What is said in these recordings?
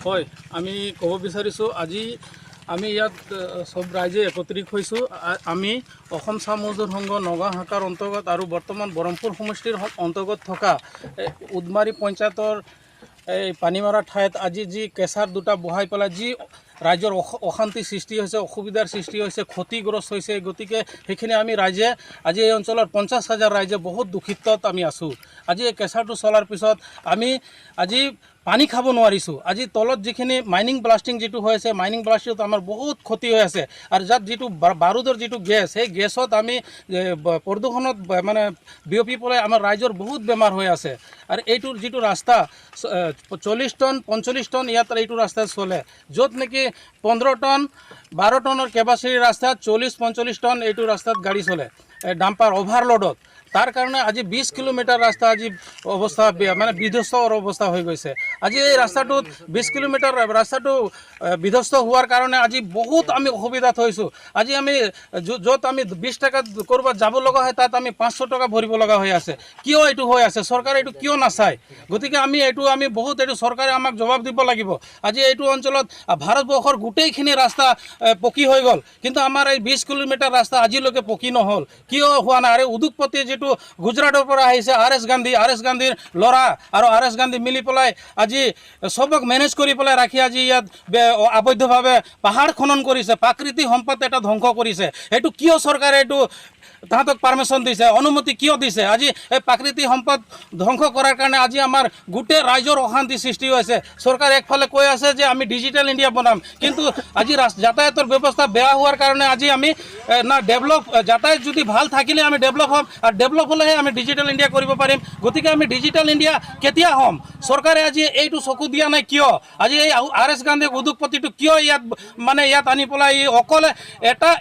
হয়, আমি ক'ব বিচাৰিছোঁ আজি আমি ইয়াত সব ৰাইজে একত্ৰিত হৈছোঁ। আমি অসম চাহ মজদুৰ সংঘ নগাঁও শাখাৰ অন্তৰ্গত আৰু বৰ্তমান বৰহমপুৰ সমষ্টিৰ অন্তৰ্গত থকা উদমাৰী পঞ্চায়তৰ এই পানীমৰা ঠাইত আজি যি কেঁচাৰ দুটা বহাই পেলাই যি ৰাইজৰ অশান্তি সৃষ্টি হৈছে, অসুবিধাৰ সৃষ্টি হৈছে, ক্ষতিগ্ৰস্ত হৈছে। গতিকে সেইখিনি আমি ৰাইজে আজি এই অঞ্চলৰ 50,000 ৰাইজে বহুত দুখিতত আমি আছোঁ। আজি এই কেঁচাৰটো চলাৰ পিছত আমি আজি পানী খাব নোৱাৰিছোঁ। আজি তলত যিখিনি মাইনিং ব্লাষ্টিং যিটো হৈ আছে, মাইনিং ব্লাষ্টিঙত আমাৰ বহুত ক্ষতি হৈ আছে। আৰু যাত যিটো বাৰুদৰ যিটো গেছ, সেই গেছত আমি প্ৰদূষণত মানে বিয়পি পেলাই আমাৰ ৰাইজৰ বহুত বেমাৰ হৈ আছে। আৰু এইটোৰ যিটো ৰাস্তা 40 টন 45 টন ইয়াত এইটো ৰাস্তাত চলে, য'ত নেকি 15 টন 12 টনৰ কেপাচিটিৰ ৰাস্তাত 40-45 টন এইটো ৰাস্তাত গাড়ী চলে ডাম্পাৰ অভাৰলোডত। তাৰ কাৰণে আজি 20 কিলোমিটাৰ ৰাস্তা আজি অৱস্থা মানে বিধ্বস্তৰ অৱস্থা হৈ গৈছে। আজি এই ৰাস্তাটোত 20 কিলোমিটাৰ ৰাস্তাটো বিধ্বস্ত হোৱাৰ কাৰণে আজি বহুত আমি অসুবিধাত হৈছোঁ। আজি আমি য'ত আমি 20 টকাত ক'ৰবাত যাব লগা হয়, তাত আমি 500 টকা ভৰিব লগা হৈ আছে। কিয় এইটো হৈ আছে? চৰকাৰে এইটো কিয় নাচায়? গতিকে আমি বহুত চৰকাৰে আমাক জবাব দিব লাগিব। আজি এইটো অঞ্চলত ভাৰতবৰ্ষৰ গোটেইখিনি ৰাস্তা পকী হৈ গ'ল, কিন্তু আমাৰ এই 20 কিলোমিটাৰ ৰাস্তা আজিলৈকে পকী নহ'ল। কিয় হোৱা নাই? আৰু উদ্যোগপতি যিটো গুজৰাটৰ পৰা আহিছে আৰ এছ গান্ধীৰ ল'ৰা আৰু আৰ এছ গান্ধী মিলি পেলাই আজি চবক মেনেজ কৰি পেলাই ৰাখি আজি ইয়াত আবদ্ধভাৱে পাহাৰ খনন কৰিছে, প্ৰাকৃতিক সম্পদ এটা ধ্বংস কৰিছে। এইটো কিয় চৰকাৰে এইটো তাহাঁতক পাৰ্মিশ্যন দিছে, অনুমতি কিয় দিছে? আজি এই প্ৰাকৃতিক সম্পদ ধ্বংস কৰাৰ কাৰণে আজি আমাৰ গোটেই ৰাইজৰ অশান্তি সৃষ্টি হৈছে। চৰকাৰে একফালে কৈ আছে যে আমি ডিজিটেল ইণ্ডিয়া বনাম, কিন্তু আজি যাতায়াতৰ ব্যৱস্থা বেয়া হোৱাৰ কাৰণে আজি আমি না ডেভেলপ, যাতায়াত যদি ভাল থাকিলে আমি ডেভেলপ হ'ম, আৰু ডেভেলপ হ'লেহে আমি ডিজিটেল ইণ্ডিয়া কৰিব পাৰিম। গতিকে আমি ডিজিটেল ইণ্ডিয়া কেতিয়া হ'ম? চৰকাৰে আজি এইটো চকু দিয়া নাই কিয়? আজি এই আৰ এছ গান্ধী উদ্যোগপতিটো কিয় ইয়াত আনি পেলাই অকলে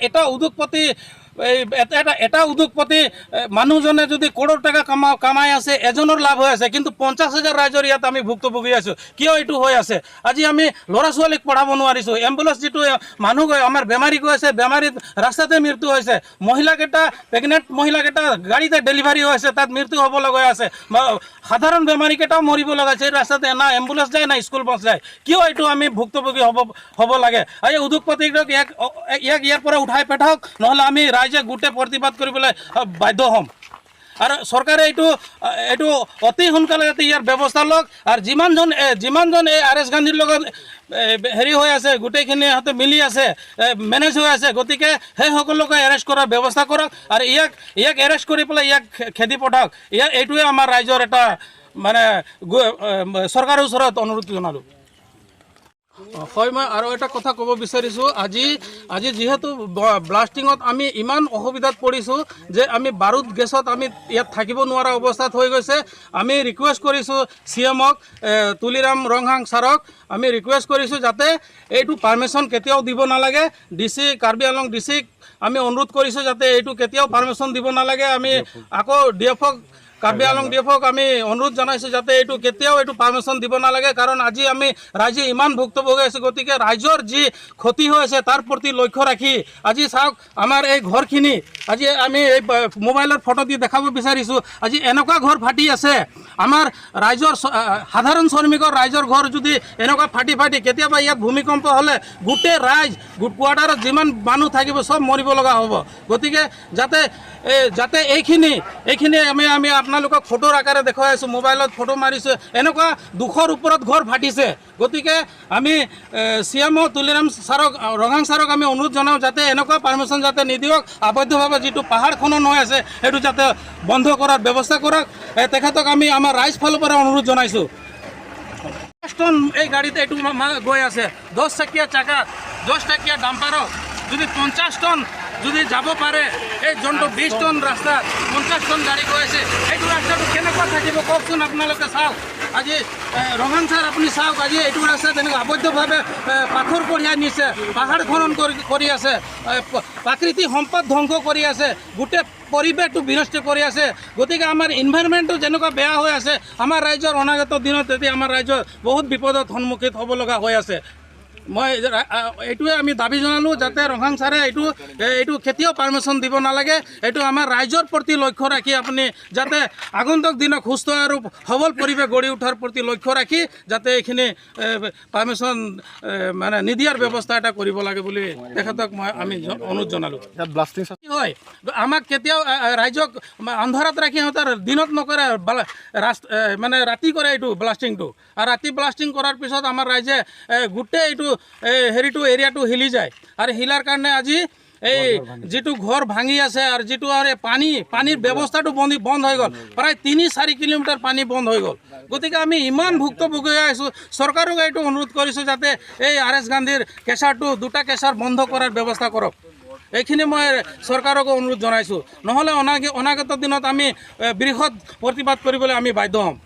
এটা উদ্যোগপতি এটা উদ্যোগপতি মানুহজনে যদি কৰোৰ টকা কামাই আছে, এজনৰ লাভ হৈ আছে, কিন্তু 50,000 ৰাইজৰ ইয়াত আমি ভুক্তভোগী আছোঁ। কিয় এইটো হৈ আছে? আজি আমি ল'ৰা ছোৱালীক পঢ়াব নোৱাৰিছোঁ। এম্বুলেন্স যিটো মানুহ গৈ আমাৰ বেমাৰী গৈ আছে, বেমাৰীত ৰাস্তাতে মৃত্যু হৈছে। মহিলাকেইটা প্ৰেগনেণ্ট মহিলাকেইটা গাড়ীতে ডেলিভাৰী হৈ আছে, তাত মৃত্যু হ'ব লগা আছে। সাধাৰণ বেমাৰীকেইটাও মৰিব লগা আছে। এই ৰাস্তাতে না এম্বুলেন্স যায়, না স্কুল বাছ যায়। কিয় এইটো আমি ভুক্তভোগী হ'ব লাগে? এই উদ্যোগপতিক ইয়াৰ পৰা উঠাই পঠাওক, নহ'লে আমি ৰাইজে গোটেই প্ৰতিবাদ কৰিবলৈ বাধ্য হ'ম। আৰু চৰকাৰে এইটো অতি সোনকালে ইয়াৰ ব্যৱস্থা লওক। আৰু যিমানজন এই আৰ এছ গান্ধীৰ লগত হেৰি হৈ আছে, গোটেইখিনি সিহঁতে মিলি আছে, মেনেজ হৈ আছে। গতিকে সেইসকলকে এৰেষ্ট কৰাৰ ব্যৱস্থা কৰক, আৰু ইয়াক এৰেষ্ট কৰি পেলাই ইয়াক খেদি পঠাওক। এইটোৱে আমাৰ ৰাইজৰ এটা মানে চৰকাৰৰ ওচৰত অনুৰোধ জনালোঁ। হয়, মই আৰু এটা কথা ক'ব বিচাৰিছোঁ। আজি যিহেতু ব্লাষ্টিঙত আমি ইমান অসুবিধাত পৰিছোঁ যে আমি বাৰুদ গেছত আমি ইয়াত থাকিব নোৱাৰা অৱস্থাত হৈ গৈছে। আমি ৰিকুৱেষ্ট কৰিছোঁ CM-ক, তুলিৰাম ৰংহাং ছাৰক আমি ৰিকুৱেষ্ট কৰিছোঁ যাতে এইটো পাৰ্মিশ্যন কেতিয়াও দিব নালাগে। DC কাৰ্বি আংলং DCক আমি অনুৰোধ কৰিছোঁ যাতে এইটো কেতিয়াও পাৰ্মিশ্যন দিব নালাগে। আমি আকৌ DF-ক কাৰ্বি আংলং DF-ক আমি অনুৰোধ জনাইছোঁ যাতে এইটো কেতিয়াও পাৰ্মিশ্যন দিব নালাগে। কাৰণ আজি আমি ৰাইজে ইমান ভুক্তভোগী আছোঁ। গতিকে ৰাইজৰ যি ক্ষতি হৈ আছে তাৰ প্ৰতি লক্ষ্য ৰাখি আজি চাওক আমাৰ এই ঘৰখিনি আজি আমি এই মোবাইলৰ ফটো দি দেখাব বিচাৰিছোঁ। আজি এনেকুৱা ঘৰ ফাটি আছে। আমাৰ ৰাইজৰ সাধাৰণ শ্ৰমিকৰ ৰাইজৰ ঘৰ যদি এনেকুৱা ফাটি কেতিয়াবা ইয়াত ভূমিকম্প হ'লে গোটেই ৰাইজ কোৱাৰ্টাৰত যিমান মানুহ থাকিব চব মৰিব লগা হ'ব। গতিকে যাতে এইখিনি আমি আপোনালোকক ফটোৰ আকাৰে দেখুৱাই আছোঁ, মোবাইলত ফটো মাৰিছোঁ। এনেকুৱা 200ৰ ওপৰত ঘৰ ফাটিছে। গতিকে আমি CM তুলিৰাম ছাৰক, ৰংহাং ছাৰক আমি অনুৰোধ জনাওঁ যাতে এনেকুৱা পাৰ্মিশ্যন যাতে নিদিয়ক। আবদ্ধভাৱে যিটো পাহাৰ খনন হৈ আছে সেইটো যাতে বন্ধ কৰাৰ ব্যৱস্থা কৰক। তেখেতক আমি আমাৰ ৰাইজ ফালৰ পৰা অনুৰোধ জনাইছোঁ। 50 টন এই গাড়ীতে এইটো গৈ আছে, 10 চকীয়া চাকা, 10 চকীয়া ডাম্পাৰত যদি 50 টন যদি যাব পাৰে, এই যোনটো 20 টন ৰাস্তা 50 টন গাড়ী গৈ আছে, এইটো ৰাস্তাটো কেনেকুৱা থাকিব কওকচোন আপোনালোকে। চাওক আজি ৰংহাং ছাৰ আপুনি চাওক, আজি এইটো ৰাস্তাত তেনেকৈ আবদ্ধভাৱে পাথৰ কঢ়িয়াই নিছে, পাহাৰ খনন কৰি আছে, প্ৰাকৃতিক সম্পদ ধ্বংস কৰি আছে, গোটেই পৰিৱেশটো বিনষ্ট কৰি আছে। গতিকে আমাৰ এনভাইৰনমেণ্টটো যেনেকুৱা বেয়া হৈ আছে, আমাৰ ৰাইজৰ অনাগত দিনত তেতিয়া আমাৰ ৰাইজৰ বহুত বিপদত সন্মুখীন হ'ব লগা হৈ আছে। মই এইটোৱে আমি দাবী জনালোঁ যাতে ৰঙাং ছাৰে এইটো কেতিয়াও পাৰ্মিশ্যন দিব নালাগে। এইটো আমাৰ ৰাইজৰ প্ৰতি লক্ষ্য ৰাখি আপুনি যাতে আগন্তুক দিনত সুস্থ আৰু সবল পৰিৱেশ গঢ়ি উঠাৰ প্ৰতি লক্ষ্য ৰাখি যাতে এইখিনি পাৰ্মিশ্যন মানে নিদিয়াৰ ব্যৱস্থা এটা কৰিব লাগে বুলি তেখেতক আমি অনুৰোধ জনালোঁ। ব্লাষ্টিং কি হয় আমাক কেতিয়াও ৰাইজক আন্ধাৰত ৰাখি সিহঁতৰ দিনত নকৰে মানে ৰাতি কৰে এইটো ব্লাষ্টিংটো। আৰু ৰাতি ব্লাষ্টিং কৰাৰ পিছত আমাৰ ৰাইজে গোটেই এইটো হেৰিটো এৰিয়াটো হিলি যায়। আৰু হিলাৰ কাৰণে আজি এই যিটো ঘৰ ভাঙি আছে আৰু যিটো আৰু পানীৰ ব্যৱস্থাটো বন্ধ হৈ গ'ল। প্ৰায় 3-4 কিলোমিটাৰ পানী বন্ধ হৈ গ'ল। গতিকে আমি ইমান ভুক্তভোগী হৈ আছোঁ। চৰকাৰক এইটো অনুৰোধ কৰিছোঁ যাতে এই RS গান্ধীৰ কেঁচাৰটো 2টা কেঁচাৰ বন্ধ কৰাৰ ব্যৱস্থা কৰক। এইখিনি মই চৰকাৰকো অনুৰোধ জনাইছোঁ। নহ'লে অনাগত দিনত আমি বৃহৎ প্ৰতিবাদ কৰিবলৈ আমি বাধ্য হ'ম।